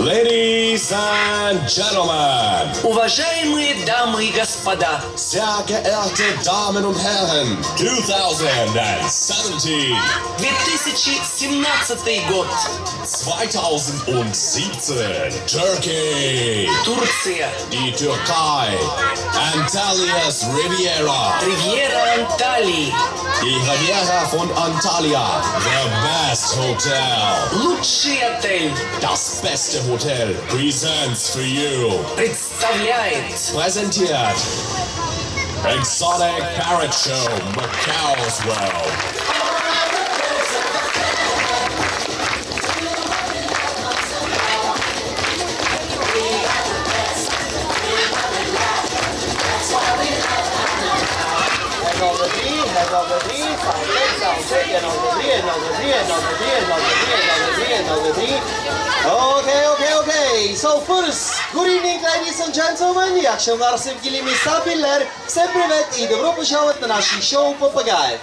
Ladies and gentlemen, Уважаемые дамы и господа, sehr geehrte Damen und Herren, 2017, 2017 год, 2017, Turkey, Турция, die Türkei, Antalia's Riviera, Ривьера Анталии, die Riviera von Antalya, the best hotel, лучший отель, das beste Hotel, presents for you, представляет präsentiert, Exotic Parrot Show, Macau's World. Okay. So first, good evening ladies and gentlemen. İyi akşamlar sevgili misafirler. Всем привет и добро пожаловать на наше шоу Попугай.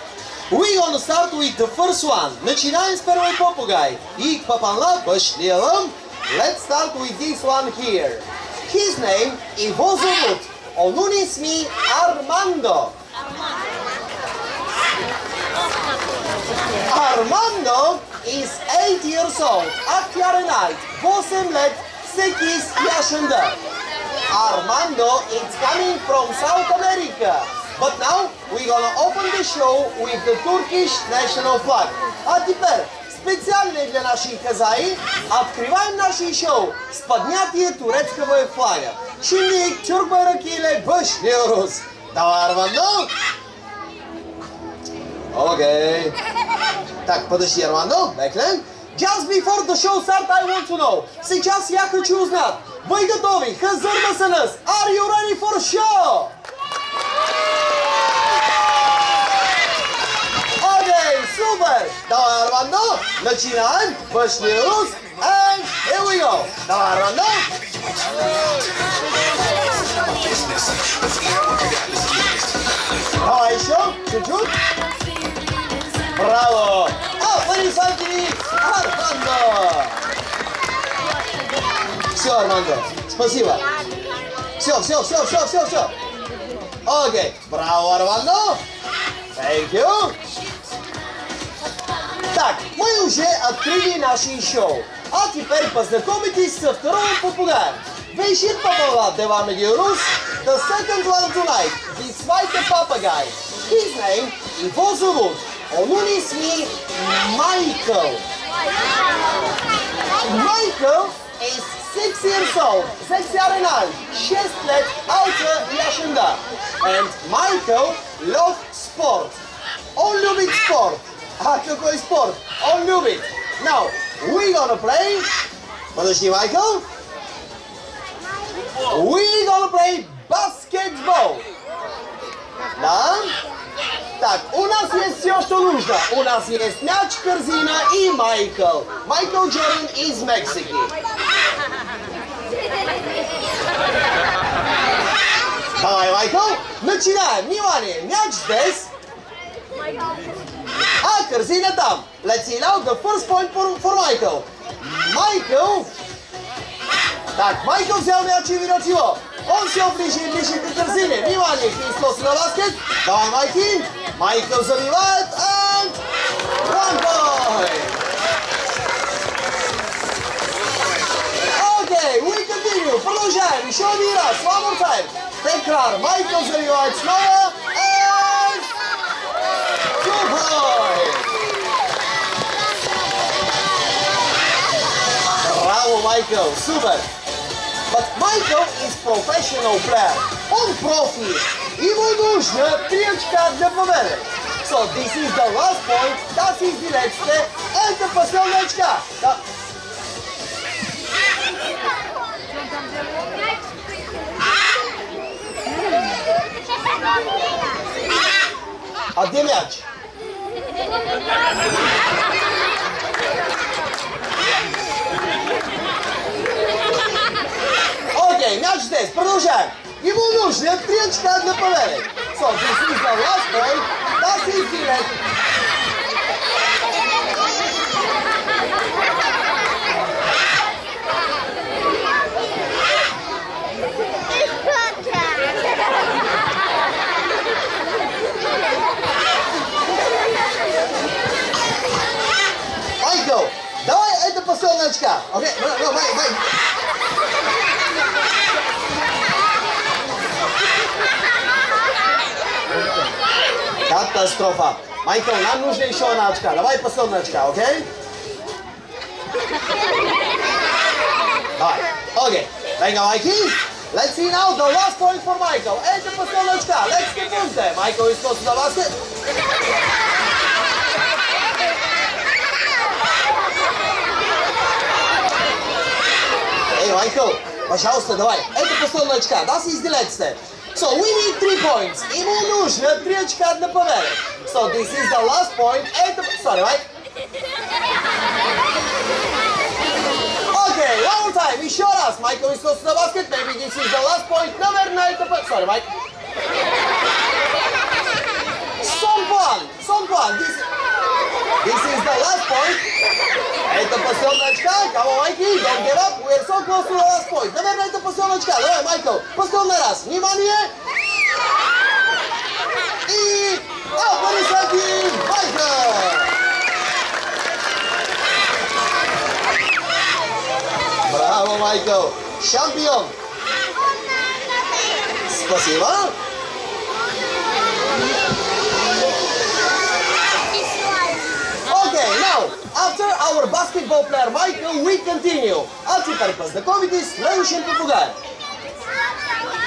We're gonna start with the first one. Начинаем с первой попугай. И попанла başlayalım. Let's start with this one here. His name его зовут. Onun ismi Armando. Armando is 8 years old. Akyarenait. 8 let 8 yaşında. Armando is coming from South America. But now we're gonna open the show with the Turkish national flag. А теперь специально для нашей хозяи открываем наше шоу с поднятия турецкого флага. Şimdi Türk bayrağıyla başlıyoruz. Давай, Armando. Okay. Так, подожди, Armando, bekle. Just before the show start, I want to know. Сейчас я хочу узнать. Вы готовы? Hazır mısınız? Are you ready for show? Okay, super. Давай, Armando. Начинаем. Başlıyoruz. And here we go. Давай, Armando. Давай еще. Чуть-чуть. Браво! Аплодисменты Армандо! Все, Армандо, спасибо. Все. Окей, браво, Армандо! Thank you. Так, мы уже открыли наше шоу. А теперь познакомитесь со вторым попугаем. Welchen попугай devam ediyoruz? The second one tonight, the zweite Papagei. His name, его зовут. Onun ismi Michael. Michael is 6 years old. 6 yaşında. 6 yaşında. And Michael loves sport. On любит sport. А какой спорт? Он любит. Now, we're gonna play. Подожди, Michael. We're gonna play basketball. Да? Так, у нас есть все, что нужно. У нас есть мяч, корзина и Майкл. Майкл Джордан из Мексики. Давай, Майкл, начинаем. Внимание, мяч здесь. А корзина там. Let's see now the first point for Michael. Майкл. Так, Майкл взял мяч и ведет его. Он все ближе и ближе к корзине. Внимание, Христос на баскет. Давай, Майки. Майкл забивает. And one point. Окей, we continue. Продолжаем. Еще один раз. One more time. Текрар. Майкл забивает снова. And two points. Браво, Майкл. Супер. But Michael is professional player. Он профи. Ему нужно 3 очка для победы. So this is the last point. Das ist die letzte. Это последняя очка. Да. А где мяч? Окей, мяч здесь. Продолжаем. Ему нужно 3 очка для победы. So, this is the last point. Das ist die letzte. последняя очка. Окей, no, wait. Катастрофа. Майкл, нам нужна еще одна очка. Давай последняя очка, окей? Давай. Окей. Venga, Mikey. Let's see now the last point for Michael. Это последняя очка. Let's get punte. Michael is close to the basket. Hey, Michael. Пожалуйста, давай. Это последняя очка. Das ist die letzte. So we need 3 points. Ему нужно 3 очка для победы. So this is the last point. Sorry, right? Okay, one more time. Еще раз. Michael is close to the basket. Maybe this is the last point. Наверное, это... Sorry, Mike. Someone. This is the last point. Это последняя очка. Come on, Mikey. Don't give up. We're so close to the last point. Наверное, это последняя очка. Давай, Michael. Последний раз. Внимание. И... Аплодисменты, Michael. Браво, Майкл! Чемпион! Спасибо! Okay, now, after our basketball player Michael, we continue. А теперь познакомитесь с следующим попугаем.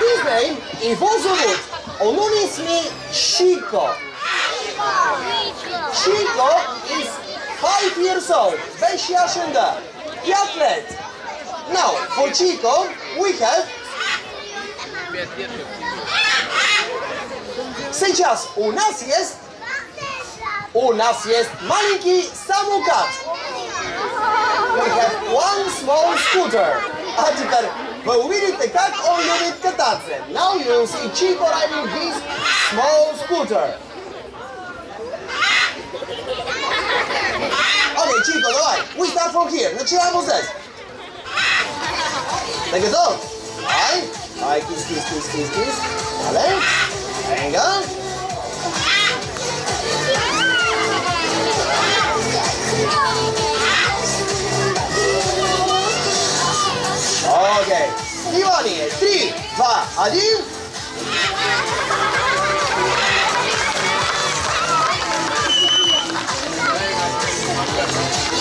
His name, его зовут, он имя Chico. Chico is 5 years old. 5 yaşında. 5 лет. Now, for Chico, we have... Сейчас у нас есть маленький самокат. We have one small scooter. А теперь вы увидите, как он любит кататься. Now you will see Chico riding this small scooter. Okay, Chico, давай. We start from here. Начинаем вот здесь. Ты готов? Давай, кис. Далее. Venga. Окей. Внимание. 3, 2, 1.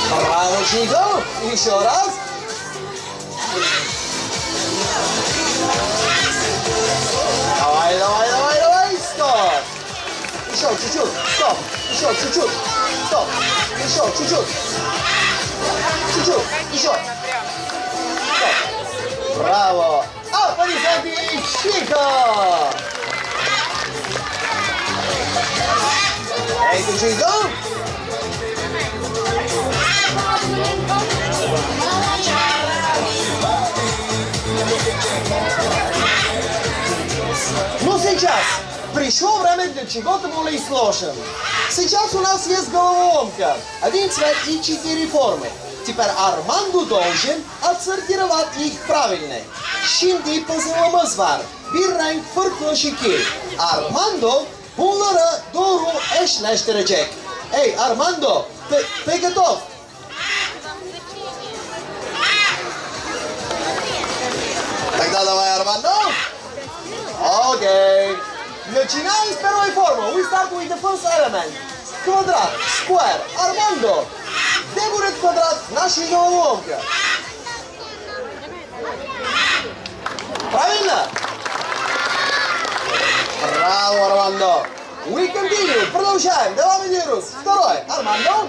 Браво, Chico. Еще раз. Давай, стоп! Еще чуть-чуть, стоп! Еще чуть-чуть, стоп! Еще чуть-чуть! Еще! Стоп! Браво! Аплодисменты, Chico! Эй, ты Chico? Ну сейчас пришло время для чего-то более сложного. Сейчас у нас есть головоломка. 1 цвет и 4 формы. Теперь Armando должен отсортировать их правильно. Şimdi puzzle'ımız var. Bir renk farklı şekil. Armando bunları doğru eşleştirecek. Hey Armando, ты готов? Тогда давай, Armando. Okay. Начинаем с первой формы. We start with the first element. Квадрат, square. Armando, где будет квадрат нашей головоломки? Правильно? Браво, Armando. We continue. Продолжаем. Давай, вирус. Второй. Armando.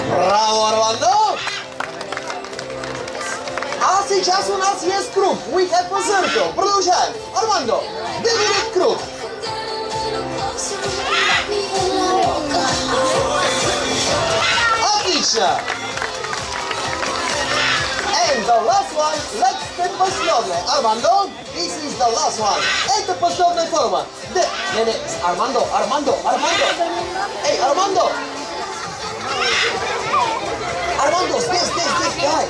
Браво, Armando. А сейчас у нас есть круг. We have a circle. Продолжаем. Armando, где будет круг? Отлично. And the last one, let's take последний. Armando, this is the last one. Это последняя форма. Не, Armando. Эй, Armando. Armando, здесь, давай.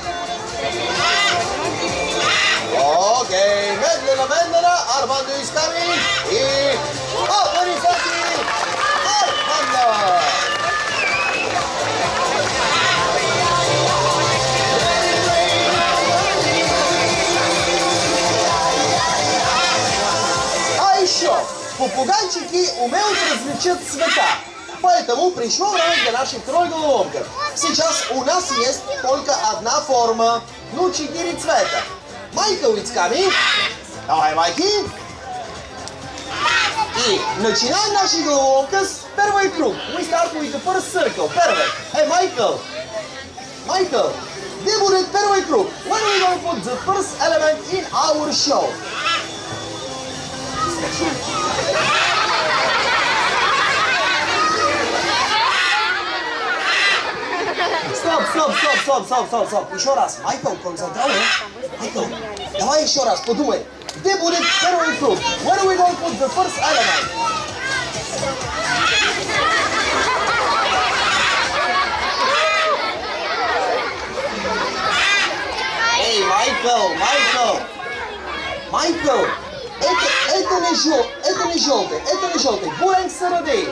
Окей, медленно, Armando is coming. И... Аплодисменты. попугайчики умеют различать цвета. Поэтому пришло время для нашей второй головоломки. Сейчас у нас есть только одна форма. Ну, 4 цвета. Майкл, it's coming. Давай, Майки. И начинаем нашу головоломку с первый круг. We start with the first circle. Первый. Hey, Michael. Michael, где будет первый круг? When are we going to put the first element in our show? Стоп. Еще раз. Майкл, концентрируй. Майкл, давай еще раз, подумай. Где будет первый круг? Where are we going to put the first element? Эй, Майкл, это не желтый, бурень сыродей.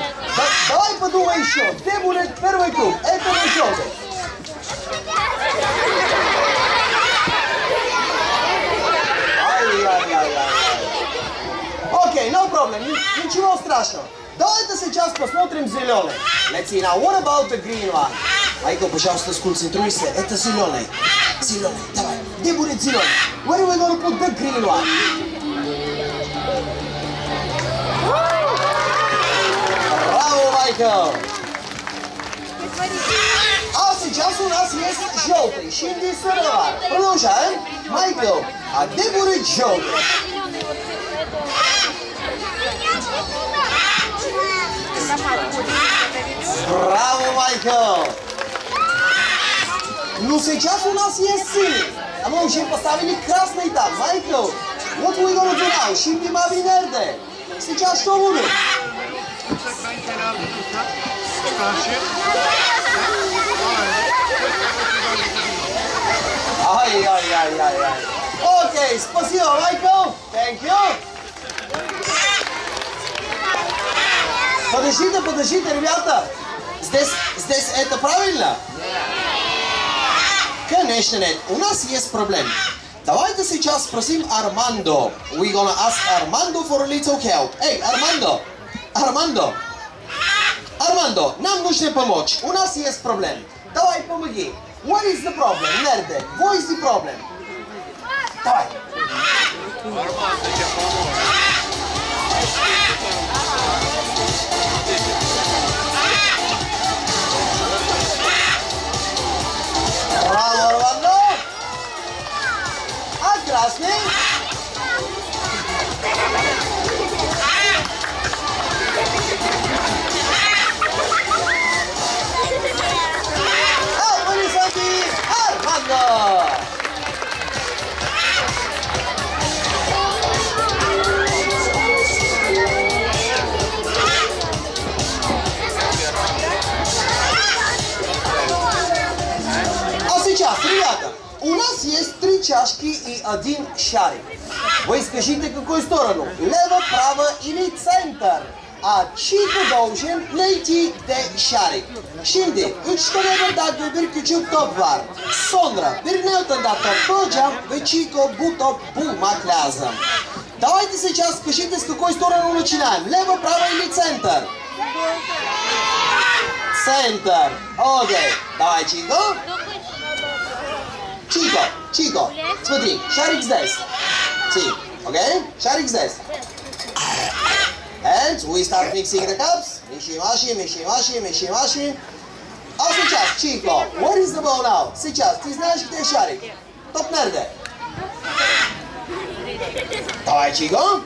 Давай подумай еще, где будет первый круг? Это не желтый. Окей, no problem, ничего страшного. Давайте сейчас посмотрим зеленый. Let's see now, what about the green one? Майкл, пожалуйста, сконцентруйся, это зеленый. Зеленый, давай, где будет зеленый? Where are we going to put the green one? Браво, Майкл! А сейчас у нас есть желтый, Шинди Сарова. Продолжаем. Майкл, а где будет желтый? Браво, Майкл! Ну, сейчас у нас есть синий. А мы уже поставили красный там. Майкл, what we gonna do now? Şimdi mavi nerede? Сейчас что будет? Ай. Окей, спасибо, Майкл. Thank you. Подождите, ребята. Здесь это правильно? Конечно нет. У нас есть проблема. Давайте сейчас спросим Армандо. We're gonna ask Armando for a little help. Эй, Армандо, нам нужно помочь. У нас есть проблема. Давай, помоги. What is the problem? Nerede? What is the problem? Давай. Армандо, я помогу. Браво, Армандо. А красный? Армандо. Сейчас, ребята, у нас есть 3 чашки и 1 шарик. Вы скажите, какую сторону? Лево, право или центр? А Чико должен найти где шарик. Şimdi 3 tane bardak ve bir küçük top var. Sonra bir nötründe top bulacağım ve Чико bu top bulmak lazım. Давайте сейчас скажите, с какой стороны начинаем. Лево, право или центр? Центр. Окей. Давай, Чико. Чико, смотри, шарик здесь. See, okay? Шарик здесь. And we start mixing the cups. Миши. А сейчас, Чико, where is the ball now? Сейчас, ты знаешь, где шарик? Топ nerede? Давай, Чико.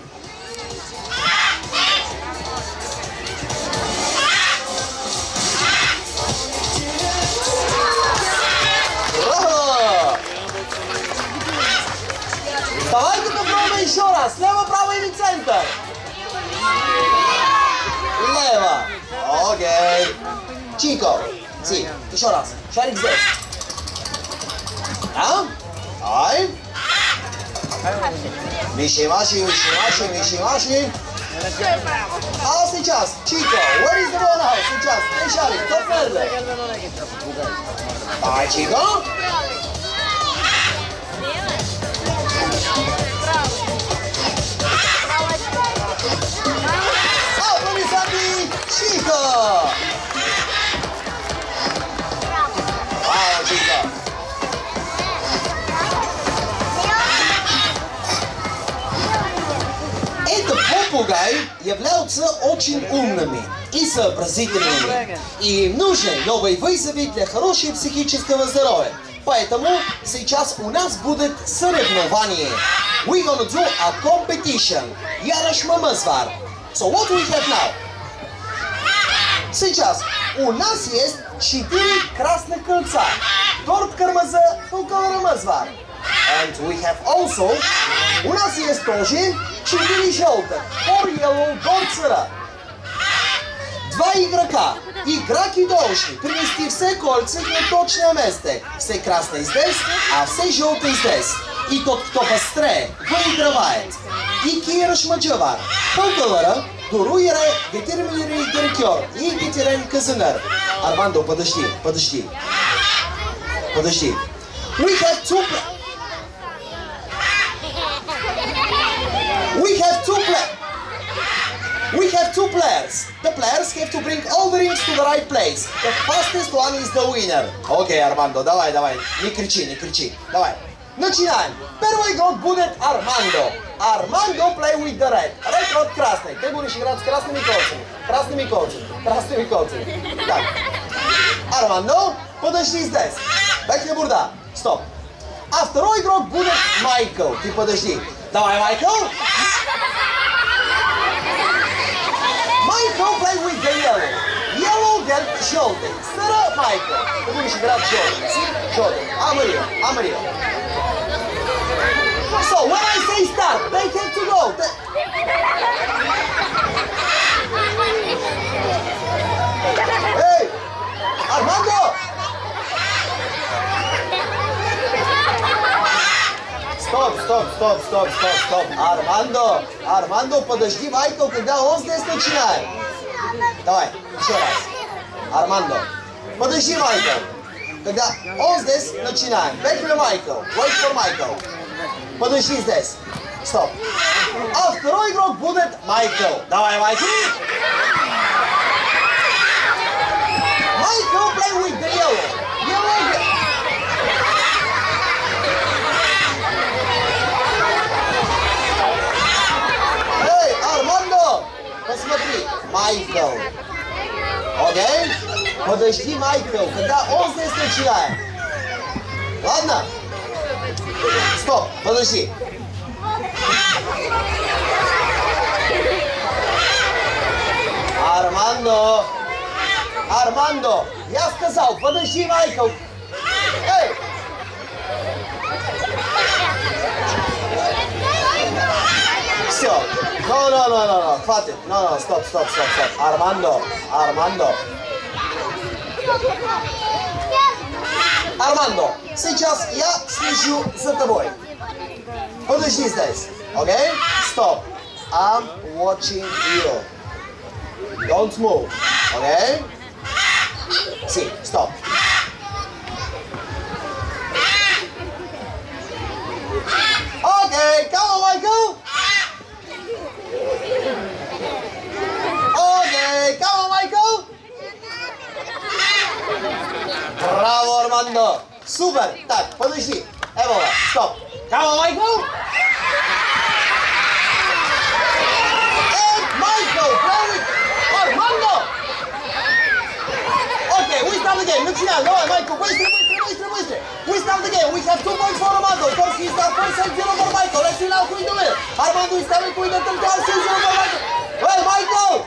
Давайте попробуем еще раз. Лево, право или центр? Лево. Окей. Чико. Си. Еще раз. Шарик здесь. Да? Давай. Миши. А сейчас, Чико, where is the ball now? Сейчас, где шарик? Топ nerede? Давай, Чико. Попугаи являются очень умными и сообразительными. И им нужны новые вызовы для хорошего психического здоровья. Поэтому сейчас у нас будет соревнование. We're gonna do a competition. Yarışmamız var. So what we have now? Сейчас у нас есть 4 красных кольца. 4 кırmızı halkalarımız var. And we have also, у нас есть тоже 4 желтых. 4 yellow, 4 сыра. 2 игрока. Игроки должны принести все кольца на точное место. Все красные здесь, а все желтые здесь. И тот, кто быстрее, выигрывает. İki yarışmacı var. Halkalara doğru yere getirmeleri gerekiyor. İyi getiren kazanır. Armando, подожди. We have two players. The players have to bring all the rings to the right place. The fastest one is the winner. Okay, Armando, давай. Не кричи. Давай. Начинаем. Первый игрок будет Армандо. Армандо play with the red. Red от красный. Ты будешь играть с красными кольцами. Так. Армандо, подожди здесь. Бэкни бурда. Стоп. А второй игрок будет Майкл. Ты подожди. Давай, Майкл. Майкл play with the yellow. Yellow get желтый. Сыра Майкл. Ты будешь играть желтый. Амарио. So when I say start, they have to go. Hey, Armando! Стоп. Армандо, подожди, Майкл, когда он здесь начинает. Давай, еще раз. Армандо, подожди, Майкл. Когда он здесь начинает. Back to Майкл. Wait for Майкл. Подожди здесь. Стоп. А второй игрок будет Майкл. Давай, Майкл. Майкл play with the yellow. Эй, Армандо, посмотри. Майкл. Окей? Подожди, Майкл, когда он здесь начинает. Ладно? Стоп, подожди. Армандо, я сказал, подожди, Майкл. Эй! Все. No, хватит. No, стоп. Армандо, сейчас я слежу за тобой. Подожди здесь, окей? Stop. I'm watching you. Don't move, okay? See, stop. Okay, come on, Michael. Okay, come on, Michael. Браво, Армандо! Супер! Так, подожди. Эвола, стоп. Come on, Michael. And Michael, play with Armando. Okay, we start the game. Начинаем. Давай, Michael, быстрее. We start the game. We have 2 points for Armando. Because he's the first and 0 for Michael. Let's see now who is the winner. Armando is coming with the 3 points, 0 for Michael. Hey, Michael!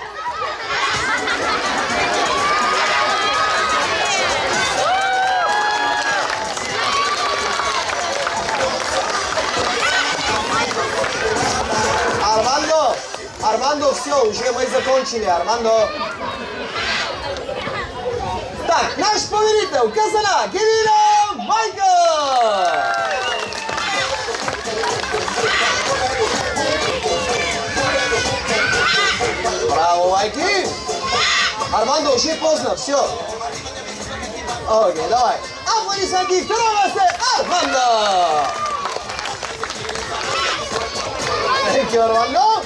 Армандо, все, уже мы закончили, Армандо. Так, наш победитель, Казана, Гевина Майкл! Браво, Майки! Армандо, уже поздно, все. Окей, давай. Аплодисменты, второе место, Армандо! Thank you, Armando.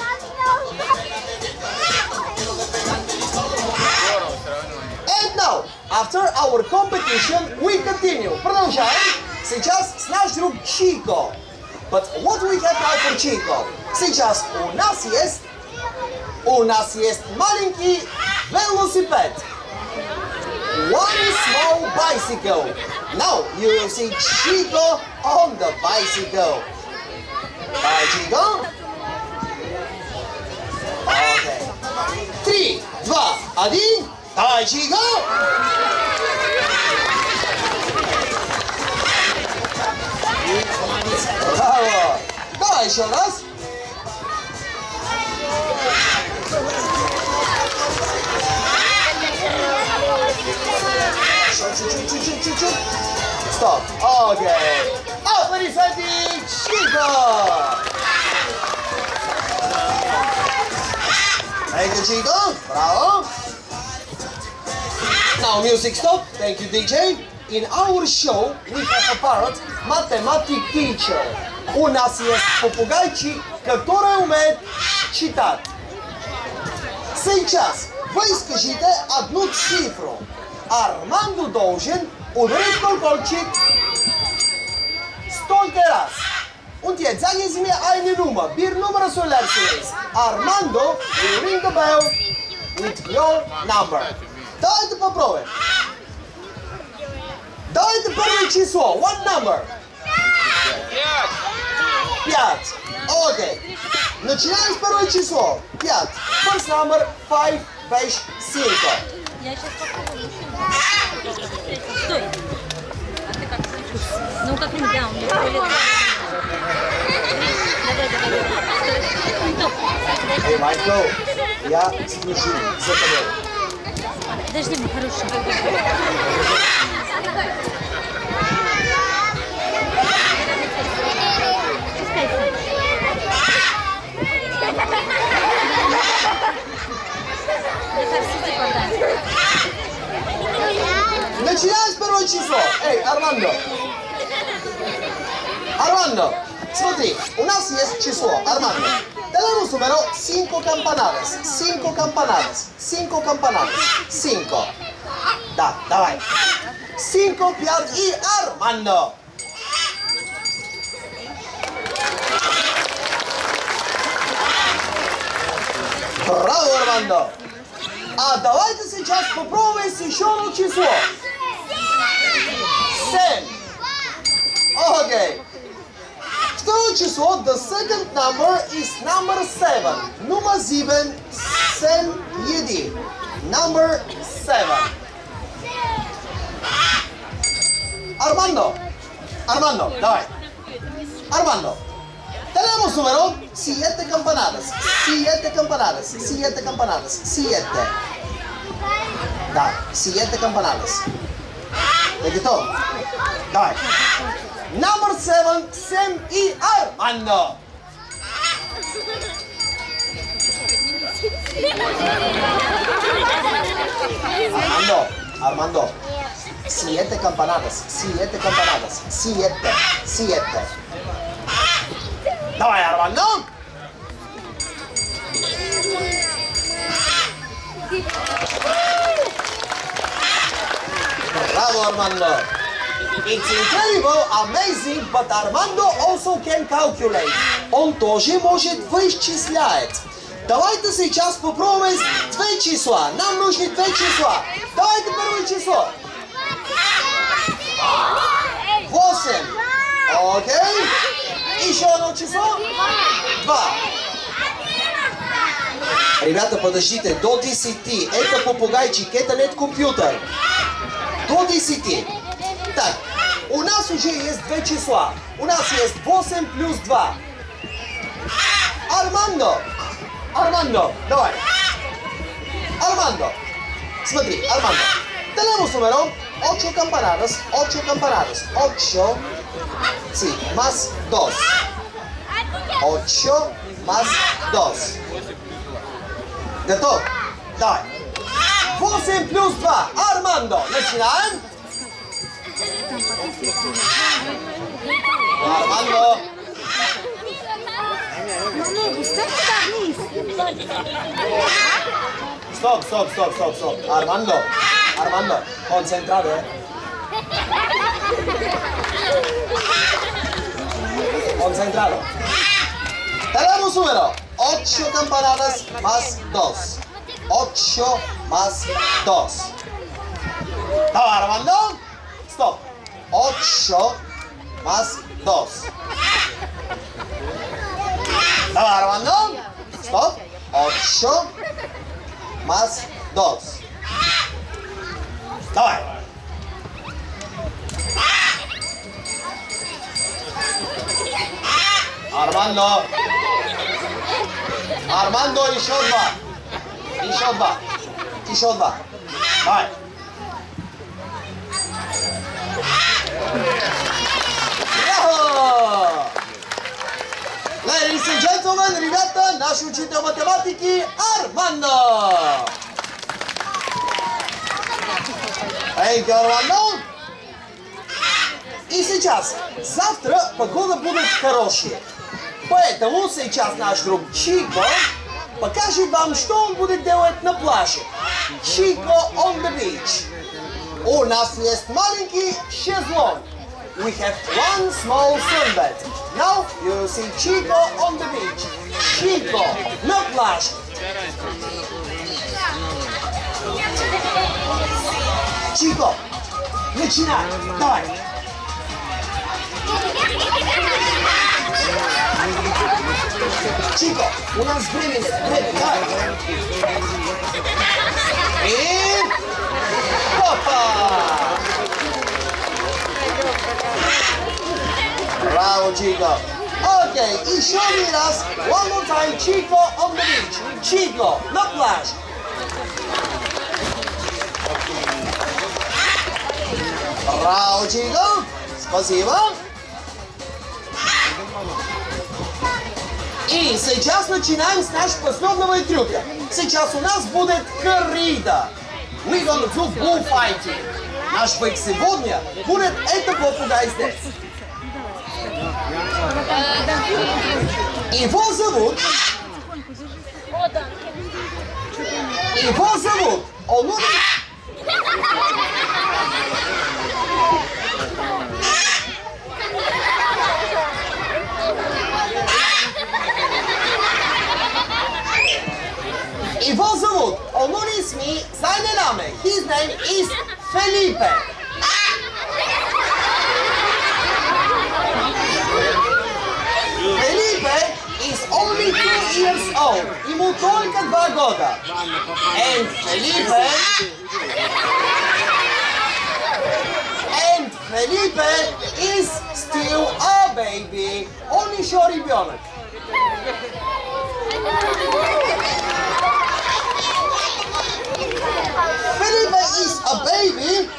And now, after our competition, we continue. Продолжаем. Сейчас с наш друг Chico. But what we have now for Chico? Сейчас у нас есть У нас есть маленький велосипед. One small bicycle. Now you will see Chico on the bicycle. Bye, Chico. Okay. 3, 2, 1. Давай, Chico. Браво. Давай еще раз. Чуть-чуть. Стоп. Окей. Аплодисменты Chico. Thank you, Chico. Bravo. Now music stop. Thank you, DJ. In our show, we have a parrot, mathematic teacher. У нас есть попугайчик, который умеет читать. Сейчас вы скажите одну цифру. Армандо должен ударить колокольчик столько раз. Und jetzt sagen Sie mir eine Nummer. Bir numara söylersiniz. Armando will ring the bell with your number. Давайте попробуем. Давайте первое число. What number? 5. Окей. Начинаем с первое число. 5. First number 5, 5, 5. Я сейчас попробую. Стой. А ты как слышишь? Ну как нибудь, да, у меня туалет. Давай. Стоп. Эй, Майкл, я слежу за тобой. Подожди, мой хороший. Начинаем с первого числа. Эй, Армандо. Armando, смотри, у нас есть число, Armando. Tenemos número 5 campanadas. 5 campanadas. 5 campanadas. 5. Да, давай. 5, 5 и Armando. Браво, Armando. А давайте сейчас попробуем еще одно число. 7. Окей. Второе число, the second number is number 7. Nummer 7, 7, number 7. Armando, давай. Armando, tenemos número 7 campanadas. 7 campanadas. 7 campanadas. 7. Да, 7 campanadas. ¿Listo? Давай. Number 7, Sam y Armando. Armando. 7 campanadas. 7 campanadas. 7. 7. Давай, Armando. Bravo, Armando. It's incredible, amazing, but Armando also can calculate. Он тоже может вычислять. Давайте сейчас попробуем две числа. Нам нужны две числа. Давайте первое число. 8. Окей. Еще одно число. 2. Ребята, подождите, до 10. Это попугайчик, это нет компьютер. До 10. Так, у нас уже есть две числа. У нас есть 8 плюс 2. Armando, давай. Armando, смотри, Armando. Tenemos número 8 campanadas. 8 campanadas. 8, sí, más 2. 8 más 2. Готов? Давай. 8 плюс 2. Armando, начинаем. Armando. Stop. Armando, concentrado, Concentrado. Tenemos número 8 campanadas más 2. 8 más 2. Давай, Армандо. Стоп. 8 más 2. Давай, Армандо. Стоп. 8 más 2. Давай. Армандо. Армандо, еще 2. Еще 2. Еще 2. Давай. Браво! Ladies and gentlemen, ребята, наш учитель математики Армандо. Thank you, Армандо. И сейчас, завтра погода будет хорошая. Поэтому сейчас наш друг Чико покажет вам, что он будет делать на пляже. Чико on the beach. У нас есть маленький шезлонг. We have one small sunbed. Now you see Chico on the beach. Chico на пляже. Chico, начинай. Давай. Chico, у нас времени. Давай. И... Опа! Bravo, Chico. Okay, еще один раз. One more time. Chico on the beach. Chico на пляже. Браво, Chico. Спасибо. И сейчас начинаем с нашего последнего трюка. Сейчас у нас будет коррида. We're gonna do bullfighting. Наш бык сегодня будет это попугай здесь. Его зовут... Он будет... Его зовут, он is me, seine Name, his name is Felipe. Felipe is only 2 years old, ему только 2 года. And Felipe is still a baby, он еще ребенок. Felipe is a baby.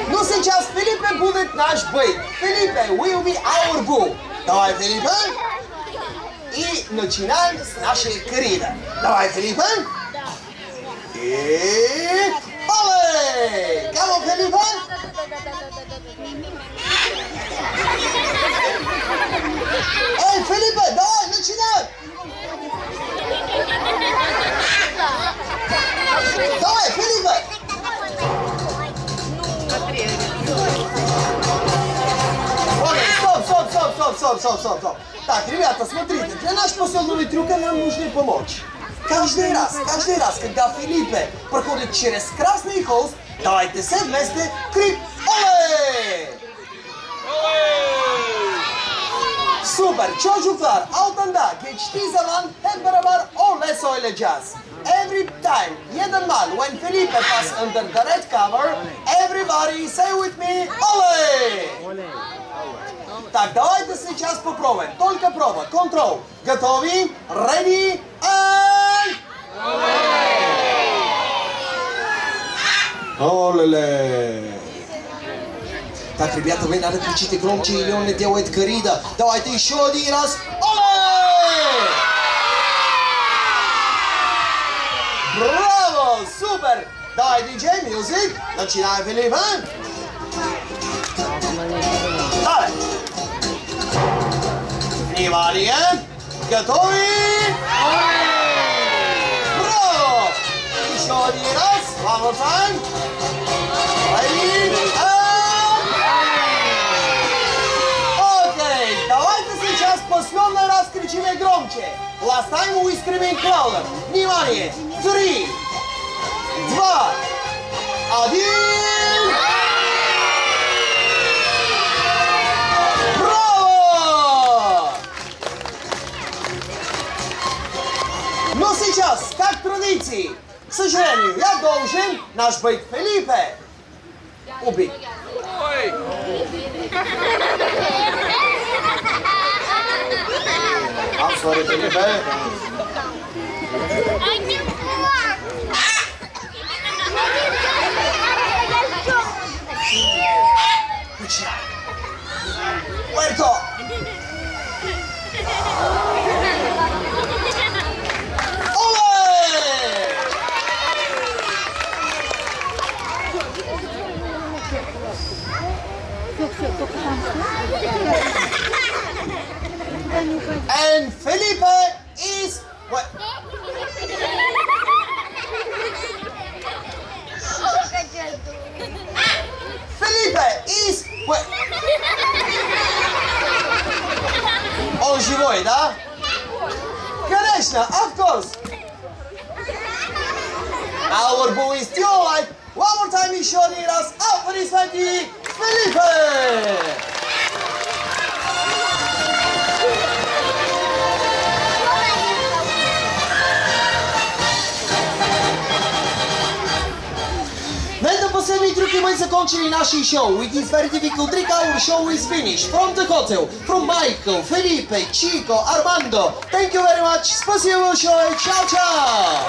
Но сейчас Филиппе будет наш бык. Филиппе will be our bull. Давай, Филиппе. И начинаем с нашей корриды. Давай, Филиппе. И... Оле! Come on, Филиппе. Эй, Филиппе, давай, начинаем. Давай, Филиппе. Стоп. Так, ребята, смотрите, для нашего последнего трюка нам нужно помочь. Каждый раз, когда Филиппе проходит через красный холст, давайте все вместе крик «Оле!» Super, çocuklar altında geçtiği zaman hep beraber ole söyleyeceğiz. Every time, mal, when Felipe pass under the red cover, everybody say with me, ole! Так, давайте сейчас попробуем. Только проба. Control. Готовы? Ready? And... Оле! Так, ребята, вы надо кричите громче, или он не делает коррида. Давайте еще один раз. Оле! Браво! Супер! Давай, диджей, мьюзик. Начинаем, Филипп, а? Давай. Внимание! Готовы? Браво! Еще один раз. One more time. Ready? Tańczymy gromcie. Last time we screaming louder. Внимание! 3, 2, 1. Браво! Но сейчас, как традиции, к сожалению, я должен наш быть Филиппе убить. Ой! I'm sorry, Felipe. Puerto. Ole! And Felipe is what? Felipe is what? Он живой, да? Конечно, of course. Our boy is still alive. One more time, he's showing us out for his 20, Felipe. На этом последние трюки мы закончили наше шоу. It is very difficult trick. Our show is finished. From the hotel, from Michael, Felipe, Chico, Armando. Thank you very much. Спасибо большое. Ciao, ciao.